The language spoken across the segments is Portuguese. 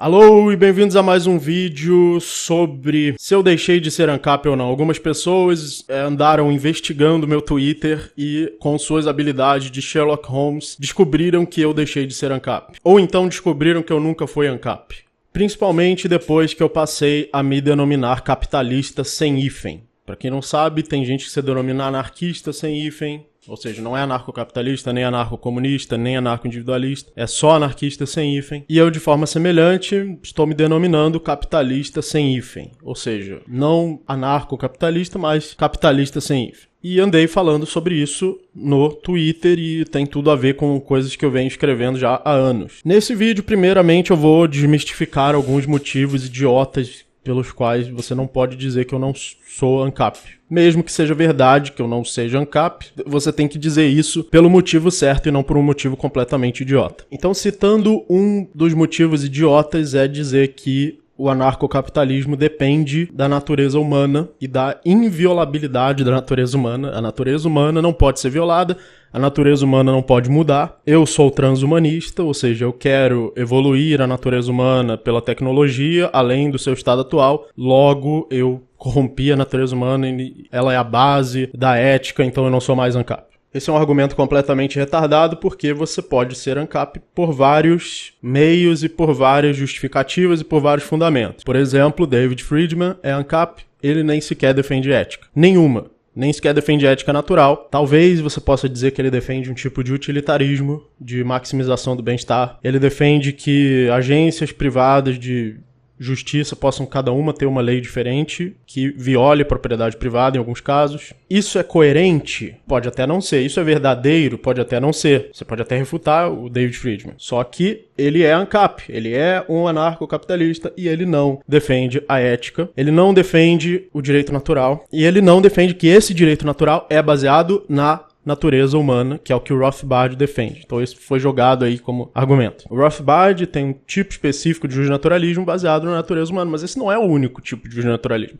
Alô e bem-vindos a mais um vídeo sobre se eu deixei de ser ANCAP ou não. Algumas pessoas andaram investigando meu Twitter e, com suas habilidades de Sherlock Holmes, descobriram que eu deixei de ser ANCAP. Ou então descobriram que eu nunca fui ANCAP. Principalmente depois que eu passei a me denominar capitalista sem hífen. Pra quem não sabe, tem gente que se denomina anarquista sem hífen. Ou seja, não é anarcocapitalista, nem anarcocomunista, nem anarco-individualista. É só anarquista sem hífen. E eu, de forma semelhante, estou me denominando capitalista sem hífen. Ou seja, não anarcocapitalista, mas capitalista sem hífen. E andei falando sobre isso no Twitter e tem tudo a ver com coisas que eu venho escrevendo já há anos. Nesse vídeo, primeiramente, eu vou desmistificar alguns motivos idiotas pelos quais você não pode dizer que eu não sou ANCAP. Mesmo que seja verdade que eu não seja ANCAP, você tem que dizer isso pelo motivo certo e não por um motivo completamente idiota. Então, citando um dos motivos idiotas, é dizer que o anarcocapitalismo depende da natureza humana e da inviolabilidade da natureza humana. A natureza humana não pode ser violada, a natureza humana não pode mudar. Eu sou transhumanista, ou seja, eu quero evoluir a natureza humana pela tecnologia, além do seu estado atual. Logo, eu corrompi a natureza humana e ela é a base da ética, então eu não sou mais ANCAP. Esse é um argumento completamente retardado porque você pode ser ANCAP por vários meios e por várias justificativas e por vários fundamentos. Por exemplo, David Friedman é ANCAP, ele nem sequer defende ética. Nenhuma. Nem sequer defende ética natural. Talvez você possa dizer que ele defende um tipo de utilitarismo, de maximização do bem-estar. Ele defende que agências privadas de justiça possam cada uma ter uma lei diferente que viole a propriedade privada em alguns casos. Isso é coerente? Pode até não ser. Isso é verdadeiro? Pode até não ser. Você pode até refutar o David Friedman. Só que ele é ANCAP, ele é um anarcocapitalista e ele não defende a ética, ele não defende o direito natural e ele não defende que esse direito natural é baseado na natureza humana, que é o que o Rothbard defende. Então isso foi jogado aí como argumento. O Rothbard tem um tipo específico de justnaturalismo baseado na natureza humana, mas esse não é o único tipo de justnaturalismo.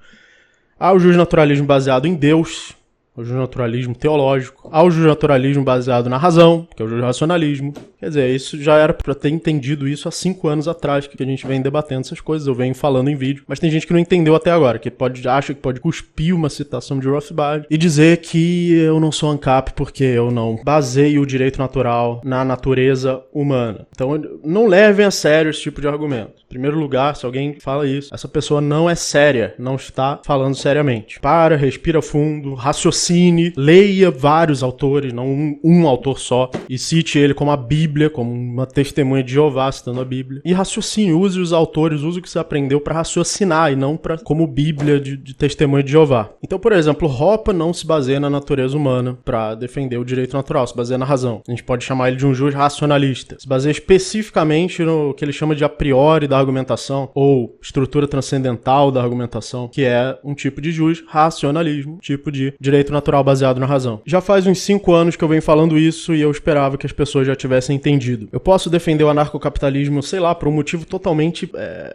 Há o justnaturalismo baseado em Deus, o justnaturalismo teológico, há o justnaturalismo baseado na razão, que é o justracionalismo. Quer dizer, isso já era para ter entendido isso há 5 anos atrás, que a gente vem debatendo essas coisas, eu venho falando em vídeo, mas tem gente que não entendeu até agora, que acha que pode cuspir uma citação de Rothbard e dizer que eu não sou ANCAP porque eu não baseio o direito natural na natureza humana. Então, não levem a sério esse tipo de argumento. Em primeiro lugar, se alguém fala isso, essa pessoa não é séria, não está falando seriamente. Para, respira fundo, raciocine, leia vários autores, não um autor só, e cite ele como a Bíblia, como uma testemunha de Jeová citando a Bíblia. E raciocine, use os autores, use o que você aprendeu para raciocinar e não como Bíblia de testemunha de Jeová. Então, por exemplo, Hoppe não se baseia na natureza humana para defender o direito natural, se baseia na razão. A gente pode chamar ele de um jus racionalista. Se baseia especificamente no que ele chama de a priori da argumentação, ou estrutura transcendental da argumentação, que é um tipo de jus racionalismo, tipo de direito natural baseado na razão. Já faz uns 5 anos que eu venho falando isso e eu esperava que as pessoas já tivessem entendido. Eu posso defender o anarcocapitalismo, sei lá, por um motivo totalmente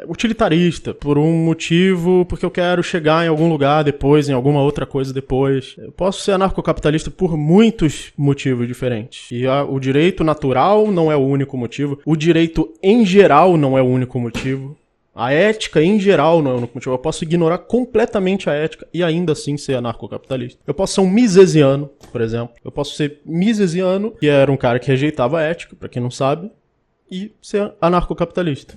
utilitarista, por um motivo porque eu quero chegar em algum lugar depois, em alguma outra coisa depois. Eu posso ser anarcocapitalista por muitos motivos diferentes. E o direito natural não é o único motivo. O direito em geral não é o único motivo. A ética, em geral, não é o único motivo. Eu posso ignorar completamente a ética e ainda assim ser anarcocapitalista. Eu posso ser um misesiano, por exemplo. Eu posso ser misesiano, que era um cara que rejeitava a ética, pra quem não sabe, e ser anarcocapitalista.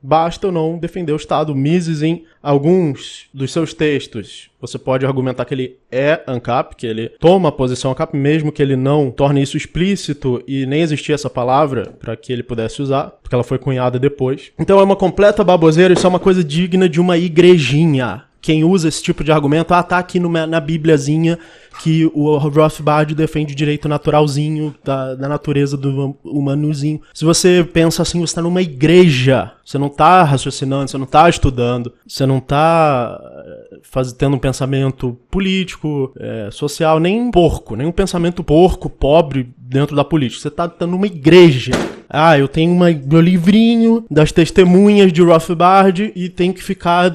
Basta eu não defender o Estado. Mises, em alguns dos seus textos, você pode argumentar que ele é ANCAP, que ele toma a posição ANCAP, mesmo que ele não torne isso explícito e nem existia essa palavra para que ele pudesse usar, porque ela foi cunhada depois. Então é uma completa baboseira, isso é uma coisa digna de uma igrejinha. Quem usa esse tipo de argumento, tá aqui na Bíbliazinha que o Rothbard defende o direito naturalzinho da natureza do humanozinho. Se você pensa assim, você tá numa igreja, você não tá raciocinando, você não tá estudando, você não tá tendo um pensamento político, social, nem um pensamento porco, pobre dentro da política. Você tá numa igreja. eu tenho meu livrinho das testemunhas de Rothbard e tenho que ficar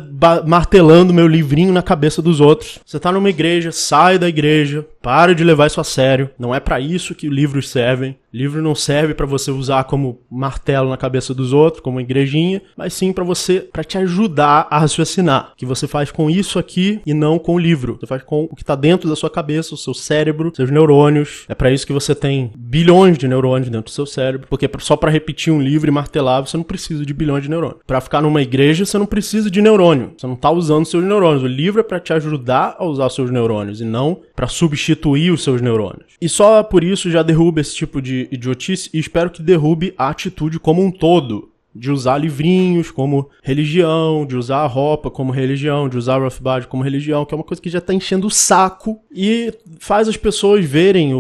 martelando meu livrinho na cabeça dos outros. Você tá numa igreja, sai da igreja, para de levar isso a sério. Não é pra isso que livros servem. Livro não serve pra você usar como martelo na cabeça dos outros, como uma igrejinha, mas sim pra te ajudar a raciocinar. Que você faz com isso aqui e não com o livro. Você faz com o que tá dentro da sua cabeça, o seu cérebro, seus neurônios. É pra isso que você tem bilhões de neurônios dentro do seu cérebro, porque só pra repetir um livro e martelar, você não precisa de bilhões de neurônios. Pra ficar numa igreja, você não precisa de neurônio. Você não tá usando seus neurônios. O livro é pra te ajudar a usar seus neurônios e não pra substituir os seus neurônios. E só por isso já derruba esse tipo de idiotice e espero que derrube a atitude como um todo. De usar livrinhos como religião, de usar a roupa como religião, de usar Rothbard como religião, que é uma coisa que já tá enchendo o saco e faz as pessoas verem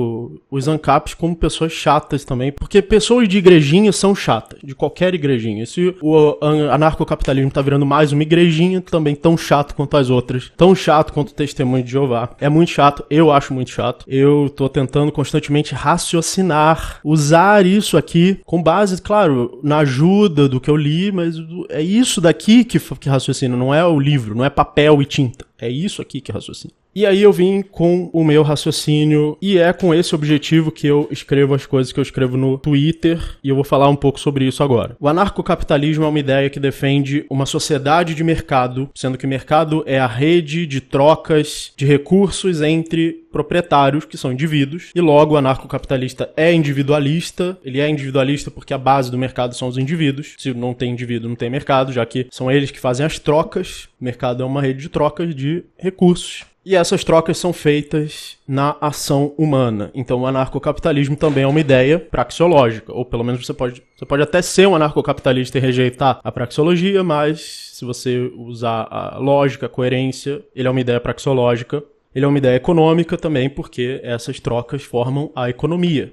os ANCAPs como pessoas chatas também, porque pessoas de igrejinha são chatas, de qualquer igrejinha. Se o anarcocapitalismo tá virando mais uma igrejinha, também tão chato quanto as outras, tão chato quanto o Testemunho de Jeová. É muito chato, eu acho muito chato. Eu tô tentando constantemente raciocinar, usar isso aqui com base, claro, na ajuda do que eu li, mas é isso daqui que raciocina, não é o livro, não é papel e tinta. É isso aqui que raciocina. E aí eu vim com o meu raciocínio, e é com esse objetivo que eu escrevo as coisas que eu escrevo no Twitter, e eu vou falar um pouco sobre isso agora. O anarcocapitalismo é uma ideia que defende uma sociedade de mercado, sendo que o mercado é a rede de trocas de recursos entre proprietários, que são indivíduos, e logo o anarcocapitalista é individualista. Ele é individualista porque a base do mercado são os indivíduos. Se não tem indivíduo, não tem mercado, já que são eles que fazem as trocas. O mercado é uma rede de trocas de recursos. E essas trocas são feitas na ação humana. Então o anarcocapitalismo também é uma ideia praxeológica. Ou pelo menos você pode até ser um anarcocapitalista e rejeitar a praxeologia, mas se você usar a lógica, a coerência, ele é uma ideia praxeológica. Ele é uma ideia econômica também, porque essas trocas formam a economia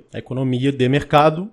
de mercado,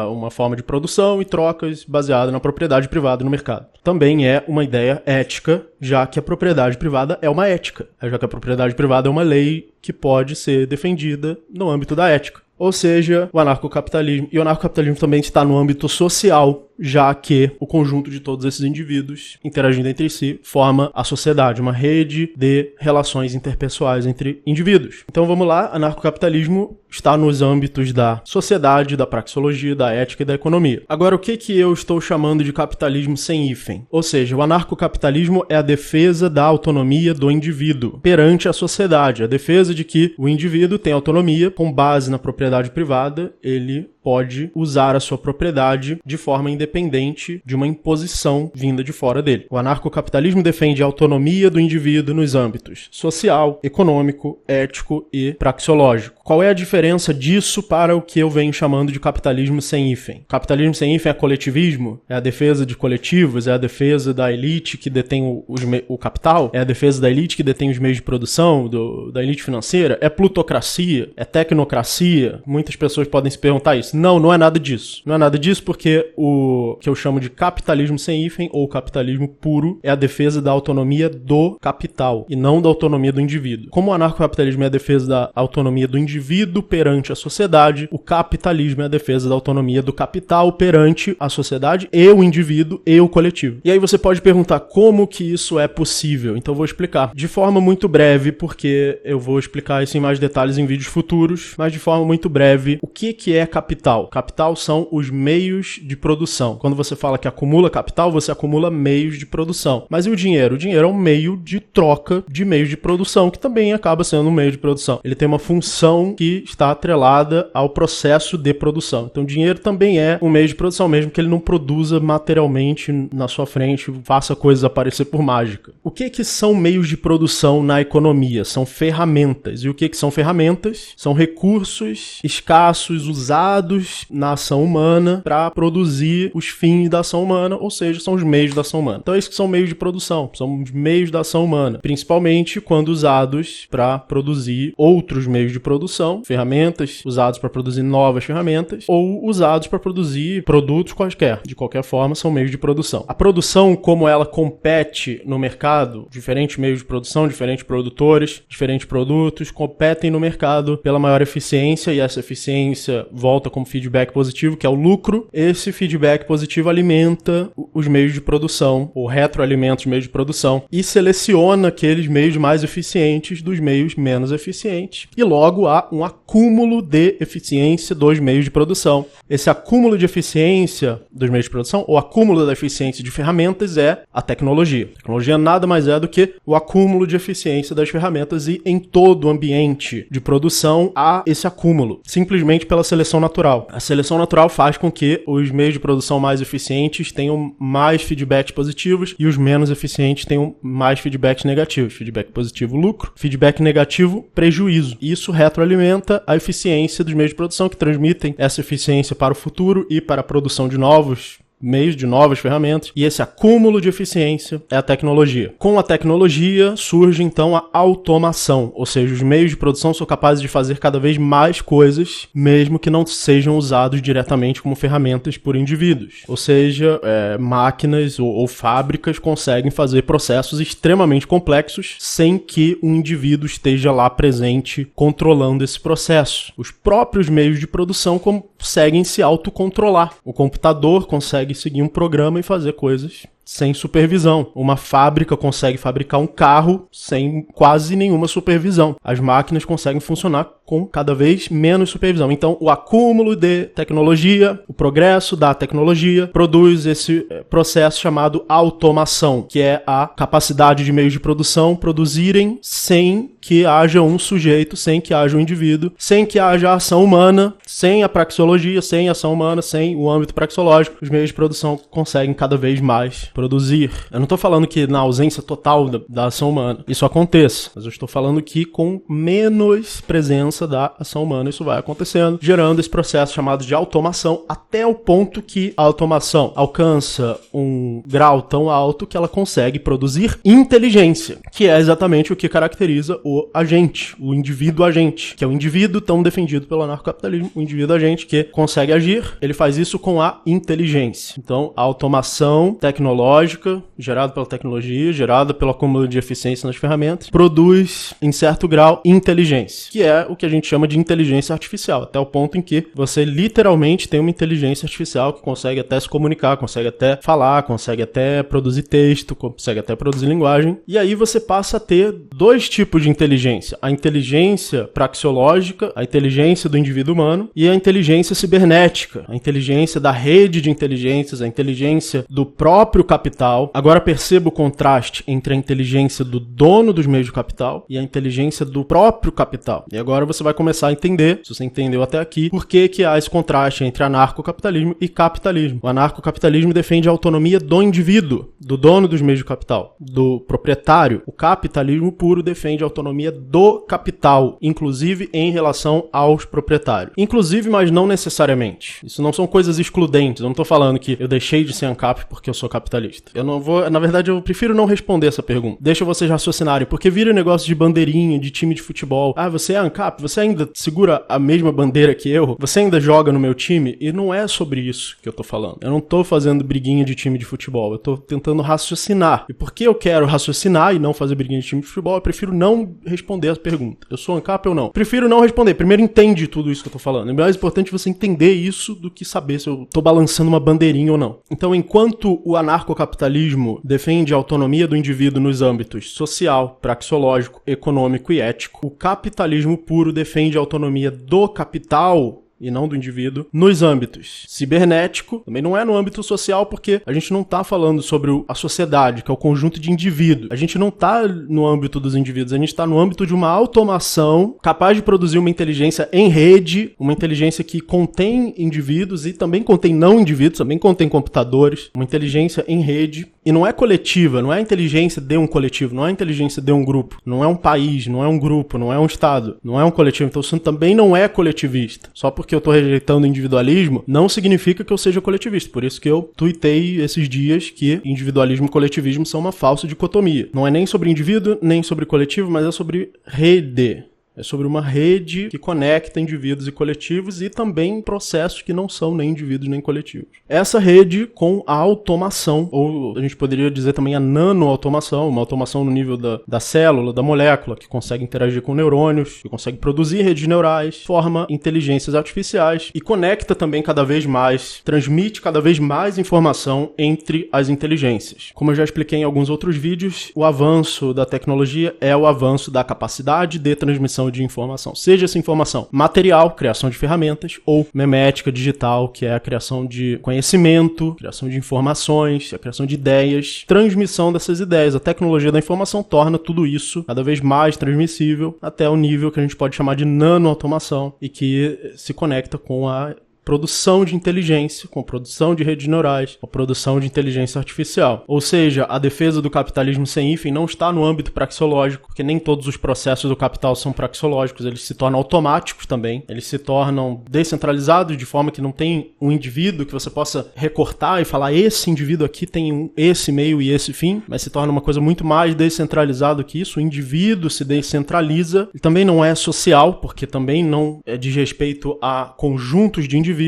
uma forma de produção e trocas baseada na propriedade privada no mercado. Também é uma ideia ética, já que a propriedade privada é uma ética, já que a propriedade privada é uma lei que pode ser defendida no âmbito da ética. Ou seja, o anarcocapitalismo. E o anarcocapitalismo também está no âmbito social, já que o conjunto de todos esses indivíduos interagindo entre si forma a sociedade, uma rede de relações interpessoais entre indivíduos. Então vamos lá, anarcocapitalismo está nos âmbitos da sociedade, da praxeologia, da ética e da economia. Agora, o que eu estou chamando de capitalismo sem hífen? Ou seja, o anarcocapitalismo é a defesa da autonomia do indivíduo perante a sociedade, a defesa de que o indivíduo tem autonomia com base na propriedade privada, ele pode usar a sua propriedade de forma independente de uma imposição vinda de fora dele. O anarcocapitalismo defende a autonomia do indivíduo nos âmbitos social, econômico, ético e praxeológico. Qual é a diferença disso para o que eu venho chamando de capitalismo sem hífen? Capitalismo sem hífen é coletivismo? É a defesa de coletivos? É a defesa da elite que detém o capital? É a defesa da elite que detém os meios de produção, da elite financeira? É plutocracia? É tecnocracia? Muitas pessoas podem se perguntar isso. Não é nada disso. Não é nada disso porque o que eu chamo de capitalismo sem hífen ou capitalismo puro é a defesa da autonomia do capital e não da autonomia do indivíduo. Como o anarcocapitalismo é a defesa da autonomia do indivíduo perante a sociedade, o capitalismo é a defesa da autonomia do capital perante a sociedade e o indivíduo e o coletivo. E aí você pode perguntar como que isso é possível. Então eu vou explicar de forma muito breve, porque eu vou explicar isso em mais detalhes em vídeos futuros, mas de forma muito breve, o que é capital? Capital são os meios de produção. Quando você fala que acumula capital, você acumula meios de produção. Mas e o dinheiro? O dinheiro é um meio de troca de meios de produção, que também acaba sendo um meio de produção. Ele tem uma função que está atrelada ao processo de produção. Então o dinheiro também é um meio de produção, mesmo que ele não produza materialmente na sua frente, faça coisas aparecer por mágica. O que são meios de produção na economia? São ferramentas. E o que são ferramentas? São recursos escassos, usados na ação humana para produzir produzir os fins da ação humana, ou seja, são os meios da ação humana. Então, esses que são meios de produção, são os meios da ação humana, principalmente quando usados para produzir outros meios de produção, ferramentas usados para produzir novas ferramentas, ou usados para produzir produtos quaisquer. De qualquer forma, são meios de produção. A produção, como ela compete no mercado, diferentes meios de produção, diferentes produtores, diferentes produtos, competem no mercado pela maior eficiência, e essa eficiência volta como feedback positivo, que é o lucro. Esse feedback positivo alimenta os meios de produção, ou retroalimenta os meios de produção, e seleciona aqueles meios mais eficientes dos meios menos eficientes, e logo há um acúmulo de eficiência dos meios de produção. Esse acúmulo de eficiência dos meios de produção, ou acúmulo da eficiência de ferramentas, é a tecnologia. A tecnologia nada mais é do que o acúmulo de eficiência das ferramentas, e em todo o ambiente de produção há esse acúmulo, simplesmente pela seleção natural. A seleção natural faz com que os meios de produção mais eficientes tenham mais feedbacks positivos e os menos eficientes tenham mais feedbacks negativos. Feedback positivo, lucro. Feedback negativo, prejuízo. Isso retroalimenta a eficiência dos meios de produção, que transmitem essa eficiência para o futuro e para a produção de novos meios, de novas ferramentas, e esse acúmulo de eficiência é a tecnologia. Com a tecnologia surge então a automação, ou seja, os meios de produção são capazes de fazer cada vez mais coisas, mesmo que não sejam usados diretamente como ferramentas por indivíduos. Ou seja, máquinas ou fábricas conseguem fazer processos extremamente complexos sem que um indivíduo esteja lá presente controlando esse processo. Os próprios meios de produção conseguem se autocontrolar. O computador consegue seguir um programa e fazer coisas sem supervisão. Uma fábrica consegue fabricar um carro sem quase nenhuma supervisão. As máquinas conseguem funcionar com cada vez menos supervisão. Então, o acúmulo de tecnologia, o progresso da tecnologia, produz esse processo chamado automação, que é a capacidade de meios de produção produzirem sem que haja um sujeito, sem que haja um indivíduo, sem que haja ação humana, sem a praxeologia, sem a ação humana, sem o âmbito praxeológico. Os meios de produção conseguem cada vez mais produzir. Eu não estou falando que na ausência total da ação humana isso aconteça, mas eu estou falando que com menos presença da ação humana isso vai acontecendo, gerando esse processo chamado de automação, até o ponto que a automação alcança um grau tão alto que ela consegue produzir inteligência, que é exatamente o que caracteriza o agente, o indivíduo agente, que é o indivíduo tão defendido pelo anarcocapitalismo, o indivíduo agente que consegue agir, ele faz isso com a inteligência. Então, a automação tecnológica, gerada pela tecnologia, gerada pelo acúmulo de eficiência nas ferramentas, produz, em certo grau, inteligência, que é o que a gente chama de inteligência artificial, até o ponto em que você literalmente tem uma inteligência artificial que consegue até se comunicar, consegue até falar, consegue até produzir texto, consegue até produzir linguagem, e aí você passa a ter dois tipos de inteligência: a inteligência praxeológica, a inteligência do indivíduo humano, e a inteligência cibernética, a inteligência da rede de inteligências, a inteligência do próprio capital. Agora perceba o contraste entre a inteligência do dono dos meios de capital e a inteligência do próprio capital. E agora você vai começar a entender, se você entendeu até aqui, por que há esse contraste entre anarcocapitalismo e capitalismo. O anarcocapitalismo defende a autonomia do indivíduo, do dono dos meios de capital, do proprietário. O capitalismo puro defende a autonomia do capital, inclusive em relação aos proprietários. Inclusive, mas não necessariamente. Isso não são coisas excludentes. Eu não estou falando que eu deixei de ser ANCAP porque eu sou capitalista. Eu não vou... Na verdade, eu prefiro não responder essa pergunta. Deixa vocês raciocinarem, porque vira negócio de bandeirinha, de time de futebol. Ah, você é ANCAP? Você ainda segura a mesma bandeira que eu? Você ainda joga no meu time? E não é sobre isso que eu tô falando. Eu não tô fazendo briguinha de time de futebol. Eu tô tentando raciocinar. E porque eu quero raciocinar e não fazer briguinha de time de futebol, eu prefiro não responder essa pergunta. Eu sou ANCAP ou não? Prefiro não responder. Primeiro entende tudo isso que eu tô falando. É mais importante você entender isso do que saber se eu tô balançando uma bandeirinha ou não. Então, enquanto o anarcocapitalismo defende a autonomia do indivíduo nos âmbitos social, praxeológico, econômico e ético, o capitalismo puro defende a autonomia do capital e não do indivíduo, nos âmbitos cibernético, também não é no âmbito social, porque a gente não está falando sobre a sociedade, que é o conjunto de indivíduos. A gente não está no âmbito dos indivíduos, a gente está no âmbito de uma automação capaz de produzir uma inteligência em rede, uma inteligência que contém indivíduos e também contém não indivíduos, também contém computadores, uma inteligência em rede E não é coletiva, não é a inteligência de um coletivo, não é a inteligência de um grupo, não é um país, não é um grupo, não é um estado, não é um coletivo. Então isso também não é coletivista. Só porque eu tô rejeitando o individualismo, não significa que eu seja coletivista. Por isso que eu tuitei esses dias que individualismo e coletivismo são uma falsa dicotomia. Não é nem sobre indivíduo, nem sobre coletivo, mas é sobre rede. É sobre uma rede que conecta indivíduos e coletivos e também processos que não são nem indivíduos nem coletivos. Essa rede com a automação, ou a gente poderia dizer também a nanoautomação, uma automação no nível da célula, da molécula, que consegue interagir com neurônios, que consegue produzir redes neurais, forma inteligências artificiais e conecta também cada vez mais, transmite cada vez mais informação entre as inteligências. Como eu já expliquei em alguns outros vídeos, o avanço da tecnologia é o avanço da capacidade de transmissão de informação, seja essa informação material, criação de ferramentas, ou memética digital, que é a criação de conhecimento, criação de informações, a criação de ideias, transmissão dessas ideias. A tecnologia da informação torna tudo isso cada vez mais transmissível até o nível que a gente pode chamar de nanoautomação e que se conecta com a produção de inteligência, com produção de redes neurais, com a produção de inteligência artificial. Ou seja, a defesa do capitalismo sem hífen não está no âmbito praxeológico, porque nem todos os processos do capital são praxeológicos, eles se tornam automáticos também, eles se tornam descentralizados de forma que não tem um indivíduo que você possa recortar e falar esse indivíduo aqui tem esse meio e esse fim, mas se torna uma coisa muito mais descentralizada que isso. O indivíduo se descentraliza, e também não é social, porque também não diz respeito a conjuntos de indivíduos,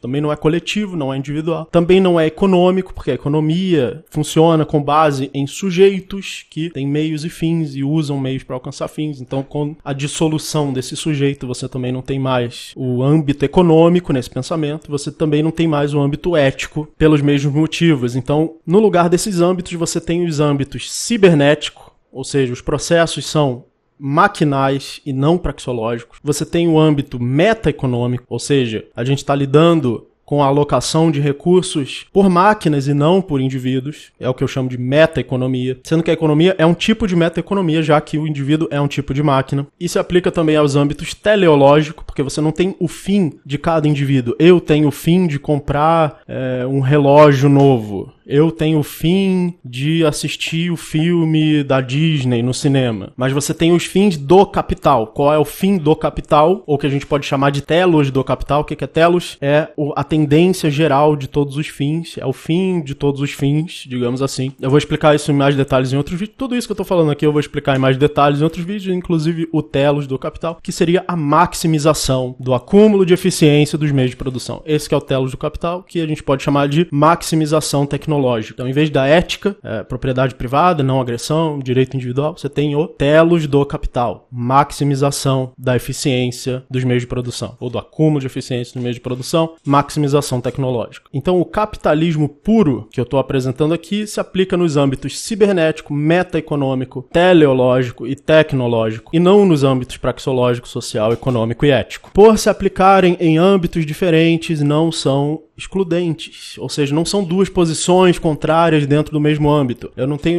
também não é coletivo, não é individual, também não é econômico, porque a economia funciona com base em sujeitos que têm meios e fins e usam meios para alcançar fins. Então, com a dissolução desse sujeito, você também não tem mais o âmbito econômico nesse pensamento, você também não tem mais o âmbito ético pelos mesmos motivos. Então, no lugar desses âmbitos, você tem os âmbitos cibernético, ou seja, os processos são maquinais e não praxeológicos. Você tem o âmbito metaeconômico, ou seja, a gente está lidando com a alocação de recursos por máquinas e não por indivíduos. É o que eu chamo de metaeconomia. Sendo que a economia é um tipo de metaeconomia, já que o indivíduo é um tipo de máquina. E se aplica também aos âmbitos teleológicos, porque você não tem o fim de cada indivíduo. Eu tenho o fim de comprar um relógio novo. Eu tenho o fim de assistir o filme da Disney no cinema. Mas você tem os fins do capital. Qual é o fim do capital? Ou que a gente pode chamar de telos do capital. O que é telos? É a tendência geral de todos os fins. É o fim de todos os fins, digamos assim. Eu vou explicar isso em mais detalhes em outros vídeos. Tudo isso que eu tô falando aqui eu vou explicar em mais detalhes em outros vídeos, inclusive o telos do capital, que seria a maximização do acúmulo de eficiência dos meios de produção. Esse que é o telos do capital, que a gente pode chamar de maximização tecnológica. Então, em vez da ética, propriedade privada, não agressão, direito individual, você tem o telos do capital, maximização da eficiência dos meios de produção, ou do acúmulo de eficiência dos meios de produção, maximização tecnológica. Então, o capitalismo puro que eu estou apresentando aqui se aplica nos âmbitos cibernético, metaeconômico, teleológico e tecnológico, e não nos âmbitos praxeológico, social, econômico e ético. Por se aplicarem em âmbitos diferentes, não são excludentes, ou seja, não são duas posições contrárias dentro do mesmo âmbito.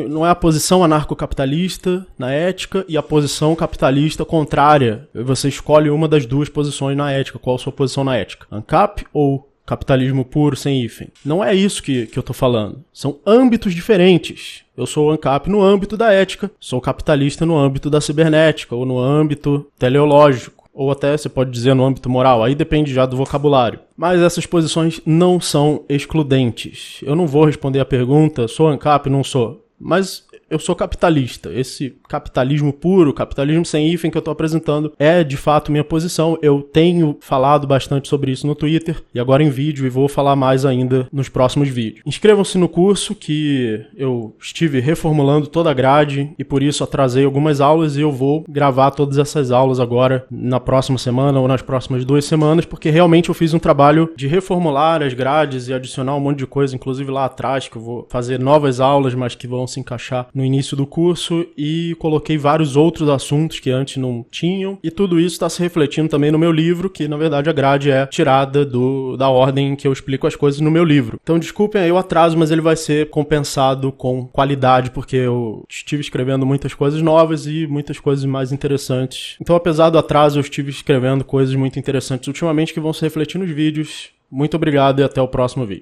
Não é a posição anarcocapitalista na ética e a posição capitalista contrária. Você escolhe uma das duas posições na ética. Qual a sua posição na ética? ANCAP ou capitalismo puro sem hífen? Não é isso que eu tô falando. São âmbitos diferentes. Eu sou ANCAP no âmbito da ética, sou capitalista no âmbito da cibernética ou no âmbito teleológico. Ou até você pode dizer no âmbito moral, aí depende já do vocabulário. Mas essas posições não são excludentes. Eu não vou responder a pergunta, sou ANCAP, não sou. Mas eu sou capitalista. Esse capitalismo puro, capitalismo sem hífen que eu estou apresentando é de fato minha posição. Eu tenho falado bastante sobre isso no Twitter e agora em vídeo e vou falar mais ainda nos próximos vídeos. Inscrevam-se no curso que eu estive reformulando toda a grade e por isso atrasei algumas aulas e eu vou gravar todas essas aulas agora na próxima semana ou nas próximas 2 semanas, porque realmente eu fiz um trabalho de reformular as grades e adicionar um monte de coisa, inclusive lá atrás que eu vou fazer novas aulas, mas que vão se encaixar no início do curso, e coloquei vários outros assuntos que antes não tinham, e tudo isso está se refletindo também no meu livro, que na verdade a grade é tirada da ordem que eu explico as coisas no meu livro. Então desculpem aí o atraso, mas ele vai ser compensado com qualidade, porque eu estive escrevendo muitas coisas novas e muitas coisas mais interessantes. Então apesar do atraso, eu estive escrevendo coisas muito interessantes ultimamente que vão se refletir nos vídeos. Muito obrigado e até o próximo vídeo.